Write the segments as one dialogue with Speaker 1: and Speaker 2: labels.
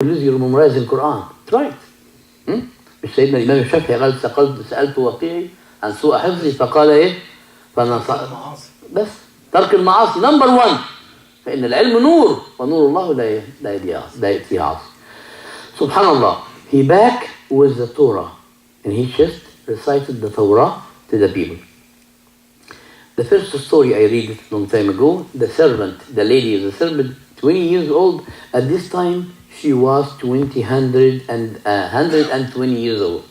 Speaker 1: الذي memorize القرآن. Right. مش سيدنا الإمام الشافعي قال سألت وقيعي عن سوء حفظي فقال إيه؟ بس ترك المعاصي number 1. فإن العلم نور ونور الله لا يأتيه عاصي. Subhanallah. He back with the Torah and he just recited the Torah to the people. The first story I read it a long time ago, the servant, the lady is a servant, 20 years old. At this time, she was 120 years old.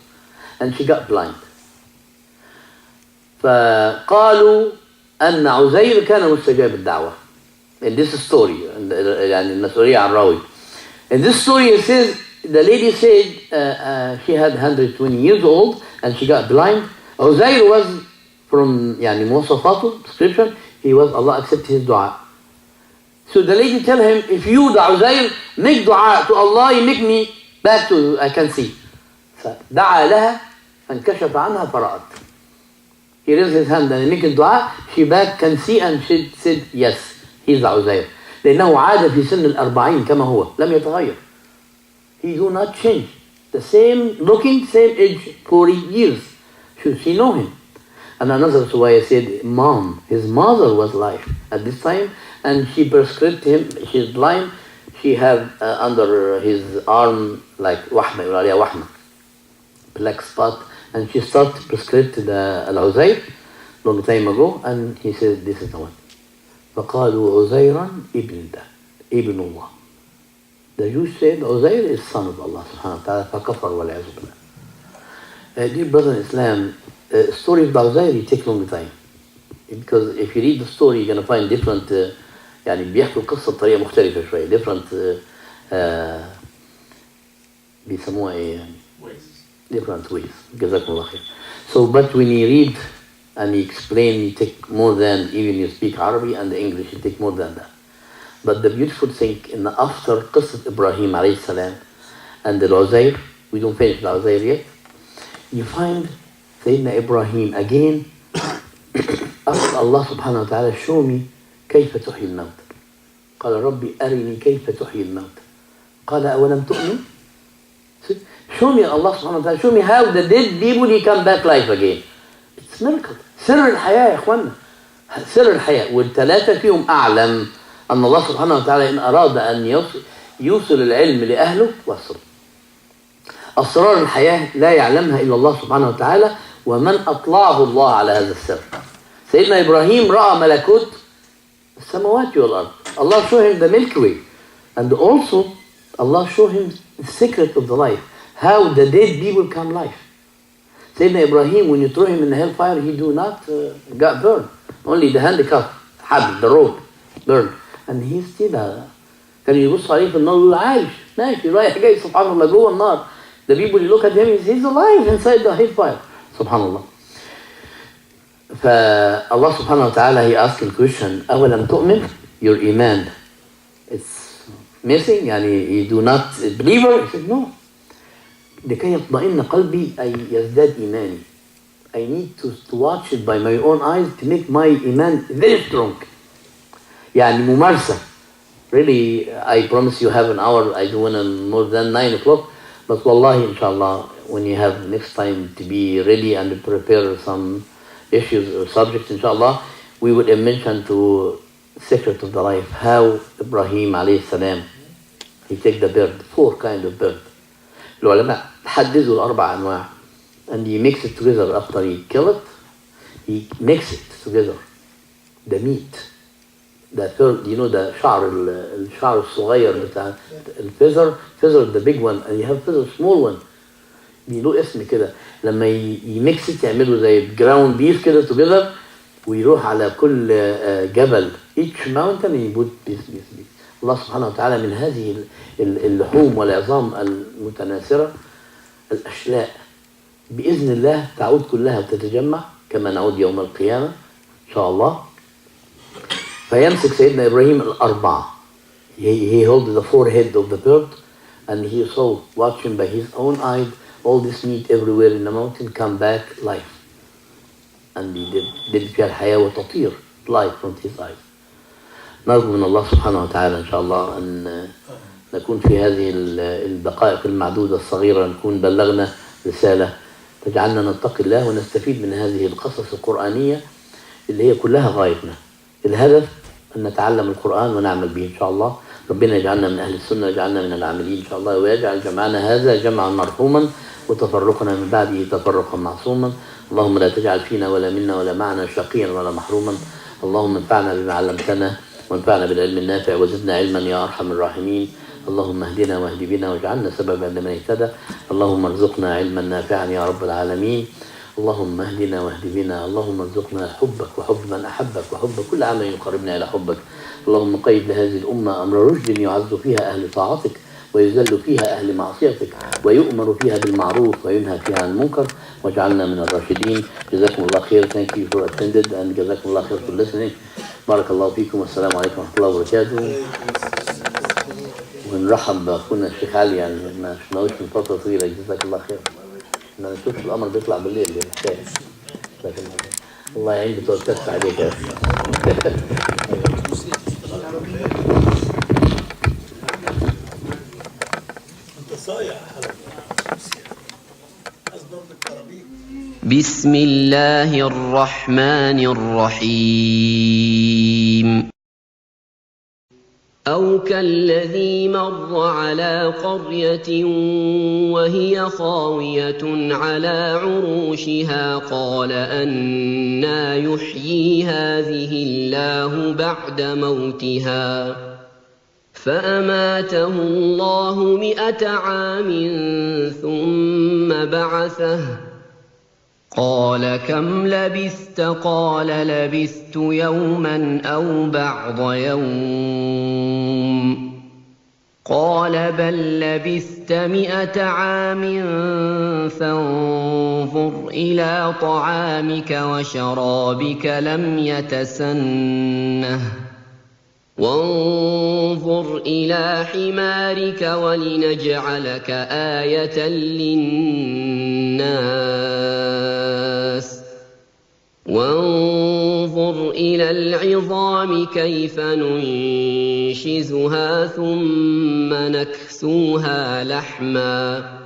Speaker 1: And she got blind. فقالوا أن عزير كان مستجاب الدعوة. In this story, يعني المسؤولية عن الراوي. In this story it says, the lady said she had 120 years old and she got blind. Uzair was from يعني مواصفاته description, he was Allah accepted his dua. So the lady tell him, if you Uzair make dua to Allah, you make me back to I can see. فدعا لها فانكشف عنها فرأت. He raised his hand and he make a dua, she back can see and she said yes, he's Uzair. لأنه عاد في سن 40 كما هو لم يتغير. He do not change. The same looking, same age, 40 years. Should she know him? And another Suwaya said, Mom, his mother was alive at this time, and she prescribed him, she's blind, she had under his arm like wahma, black spot, and she started to prescribe to the Al-Uzayr long time ago, and he said, this is the one. فقالوا عزيرا ابن الله. The Jews said Uzair is son of Allah subhanahu wa ta'ala, فكفر والعياذ بالله. Dear brother in Islam, story of Uzair it takes long time. Because if you read the story you're going to find different يعني بيحكوا القصة بطريقة مختلفة شوية different بيسموها ايه يعني different ways. جزاكم الله خير. So but when you read and you explain, you take more than even you speak Arabic and the English, you take more than that. But the beautiful thing in the after Qasat Ibrahim alayhi salam and the Uzair, we don't finish the Uzair yet, you find Sayyidina Ibrahim again asked Allah subhanahu wa ta'ala, show me كيف تحيي الموت. قال ربي أرني كيف تحيي الموت. قال أولم تؤمن. Show me Allah subhanahu wa ta'ala, show me how the dead people he come back life again. It's miracle. سر الحياة يا إخوانا. سر الحياة والثلاثة فيهم أعلم أن الله سبحانه وتعالى إن أراد أن يوصل العلم لأهله وصل. أسرار الحياة لا يعلمها إلا الله سبحانه وتعالى ومن أطلعه الله على هذا السر. سيدنا إبراهيم رأى ملكوت السماوات والأرض. Allah showed him the Milky Way. And also Allah showed him the secret of the life. How the dead people come life. Sayyidina Ibrahim, when you throw him in the hellfire, he do not got burned. Only the handicap, the rope, burned. And he still كان يبص عليه في النار ويقول عايش ماشي رايح جاي سبحان الله جوه النار. The people look at him, he's alive inside the hellfire. Subhanallah. فالله سبحانه وتعالى he asked him question, أولم تؤمن? Your iman, it's missing, يعني you do not believe her? He said no. لكي يطمئن قلبي أي يزداد إيماني. I need to watch it by my own eyes to make my iman very strong. يعني ممارسة. Really, I promise you have an hour. I do one more than 9 o'clock. But wallahi, inshallah, when you have next time to be ready and prepare some issues or subjects, inshallah, we would mention to secret of the life, how Ibrahim alayhi salam, he take the bird, 4 kind of bird. العلماء حددوا الأربع أنواع. And he mix it together after he kill it. He mix it together. The meat. The third, you know, the الشعر الصغير بتاع الفيزر the big one, and you have feather small one. له اسم كده. لما يميكس it يعملوا زي ground beef كده together ويروح على كل جبل each mountain يبود بيس. الله سبحانه وتعالى من هذه اللحوم والعظام المتناثرة الأشلاء بإذن الله تعود كلها وتتجمع كما نعود يوم القيامة إن شاء الله. فيمسك سيدنا إبراهيم الأربعة. He held the 4 head of the bird and he saw, watching by his own eyes, all this meat everywhere in the mountain come back life. And he did فيها الحياة وتطير life from his eyes. نرجو من الله سبحانه وتعالى إن شاء الله أن نكون في هذه الدقائق المعدودة الصغيرة نكون بلغنا رسالة تجعلنا نتقي الله ونستفيد من هذه القصص القرآنية اللي هي كلها غايتنا. الهدف أن نتعلم القرآن ونعمل به إن شاء الله. ربنا يجعلنا من أهل السنة ويجعلنا من العاملين إن شاء الله، ويجعل جمعنا هذا جمعا مرحوما وتفرقنا من بعده تفرقا معصوما. اللهم لا تجعل فينا ولا منا ولا معنا شقيا ولا محروما. اللهم انفعنا بما علمتنا وانفعنا بالعلم النافع وزدنا علما يا أرحم الراحمين. اللهم اهدنا واهد بنا واجعلنا سببا لمن اهتدى. اللهم ارزقنا علما نافعا يا رب العالمين. اللهم اهدنا واهد بنا. اللهم ارزقنا حبك وحب من أحبك وحب كل عمل يقربنا إلى حبك. اللهم قيد لهذه الأمة أمر رشد يعز فيها أهل طاعتك ويذل فيها أهل معصيتك ويؤمر فيها بالمعروف وينهى فيها عن المنكر، واجعلنا من الراشدين. جزاكم الله خير. Thank you for attended and جزاكم الله خير for listening. بارك الله فيكم والسلام عليكم ورحمة الله وبركاته. ونرحب بأخونا الشيخ علي، يعني ما شفناهوش من فترة طويلة. جزاك الله خير. ما نشوفش القمر بيطلع بالليل الحكاية. الله يعين بتوكلت عليك يا أخي.
Speaker 2: بسم الله الرحمن الرحيم. أو كالذي مر على قرية وهي خاوية على عروشها قال أنى يحيي هذه الله بعد موتها فأماته الله 100 عام ثم بعثه قال كم لبثت؟ قال لبثت يوما أو بعض يوم. قال بل لبثت 100 عام فانظر إلى طعامك وشرابك لم يتسنه وانظر إلى حمارك ولنجعلك آية للناس وانظر إلى العظام كيف ننشزها ثم نكسوها لحما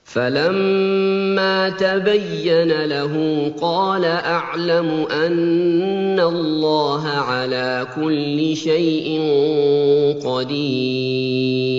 Speaker 2: فلما تبين له قال أعلم أن الله على كل شيء قدير.